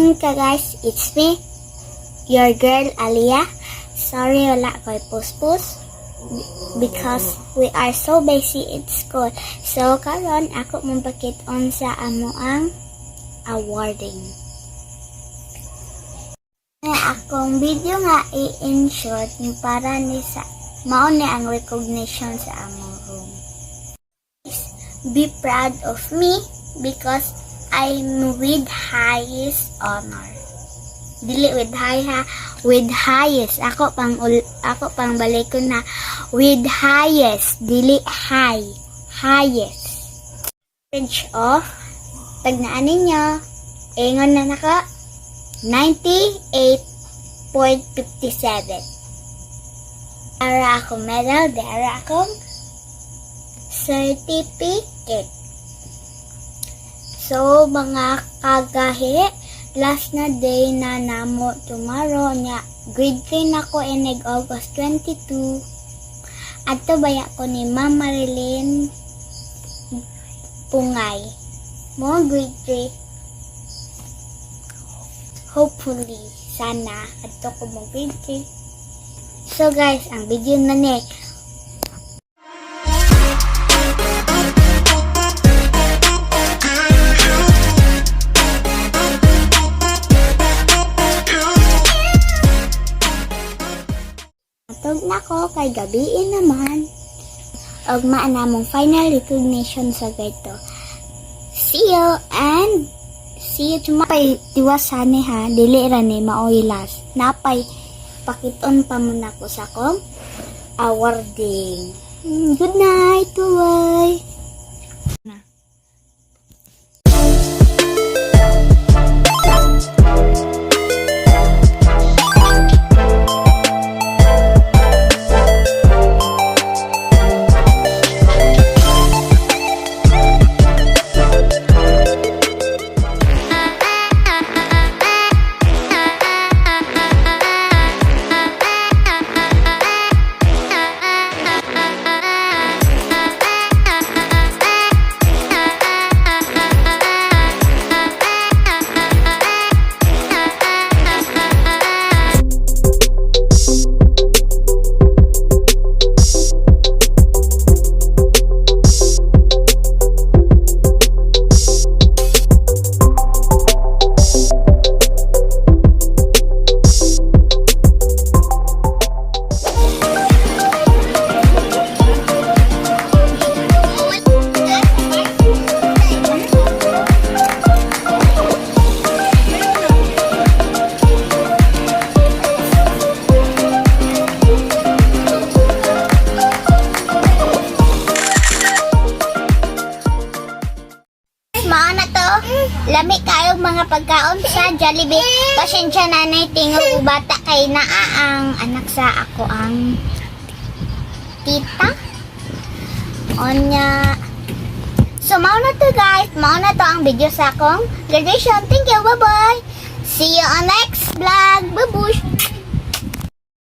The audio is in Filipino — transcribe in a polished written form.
afternoon ka guys, it's me, your girl Aliyah. Sorry wala ko'y post because we are so busy at school. So karon ako mong pakit-on sa amoang awarding. Akong video nga in short para ni sa mao ni ang recognition sa among room. Be proud of me because I'm with highest honor. Dili with high ha, with highest. Ako pang balik ko na with highest, dili high, highest. Percentage of tagnaan ninyo. Ingon na naka 98.57. Dara akong medal, dara akong certificate. So, mga kagahi, last na day na namo tomorrow niya. Grade 3 na ko inig August 22. At to baya ko ni Ma'am Marilyn Pungay. Mo grade 3. Hopefully, sana adto ko mo grade 3. So guys, ang video na ni. Matog na ko kay gabiin naman. Ugma na mong final recognition sa ganito. See you and see you tomorrow. Napay diwasane ha, dili ra ni maoilas. Napay pakiton pa muna ko sa kong awarding. Good night, bye. Lami kayo mga pagkaon sa Jollibee. Pasensya na na tingog bata kay naa ang anak sa ako ang tita. Onya. So mao na to guys. Mao na to ang video sa akong graduation. Thank you. Bye-bye. See you on next vlog. Babush.